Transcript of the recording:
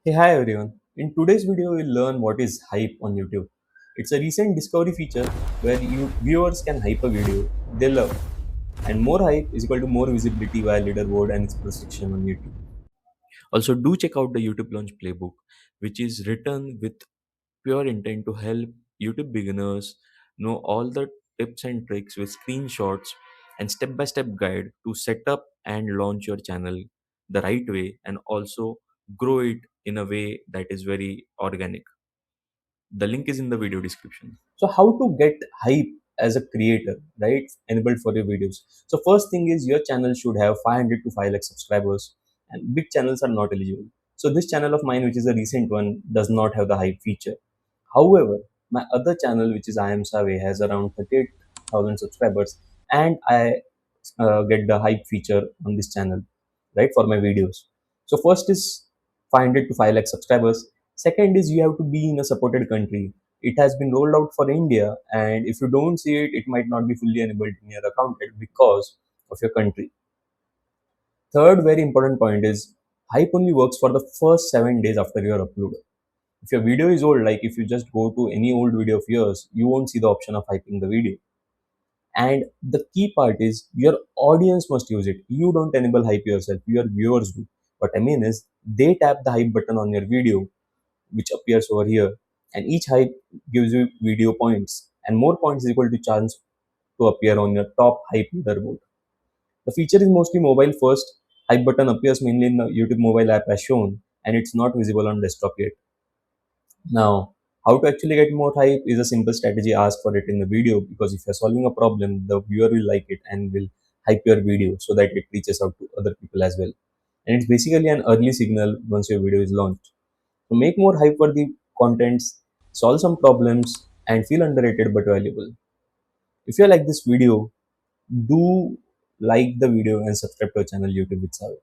Hey, hi everyone. In today's video, we'll learn what is hype on YouTube. It's a recent discovery feature where viewers can hype a video they love, and more hype is equal to more visibility via leaderboard and its protection on YouTube. Also, do check out the YouTube Launch Playbook, which is written with pure intent to help YouTube beginners know all the tips and tricks with screenshots and step-by-step guide to set up and launch your channel the right way and also grow it in a way that is very organic. The link is in the video description. So how to get hype as a creator, right? Enabled for your videos. So first thing is your channel should have 500 to 5 lakh subscribers, and big channels are not eligible. So this channel of mine, which is a recent one, does not have the hype feature. However, my other channel, which is I am Saave, has around 38,000 subscribers, and I get the hype feature on this channel, right, for my videos. So first is 500 to 5 lakh subscribers. Second is you have to be in a supported country. It has been rolled out for India, and if you don't see it, it might not be fully enabled in your account because of your country. Third, very important point is hype only works for the first 7 days after your upload. If your video is old, like if you just go to any old video of yours, you won't see the option of hyping the video. And the key part is your audience must use it. You don't enable hype yourself, your viewers do. What I mean is they tap the hype button on your video, which appears over here, and each hype gives you video points, and more points is equal to chance to appear on your top hype leaderboard. The feature is mostly mobile first. Hype button appears mainly in the YouTube mobile app as shown, and it's not visible on desktop yet. Now, how to actually get more hype is a simple strategy. Ask for it in the video, because if you're solving a problem, the viewer will like it and will hype your video so that it reaches out to other people as well. And it's basically an early signal once your video is launched. So make more hype worthy contents, solve some problems, and feel underrated but valuable. If you like this video, do like the video and subscribe to our channel YouTube with Saave.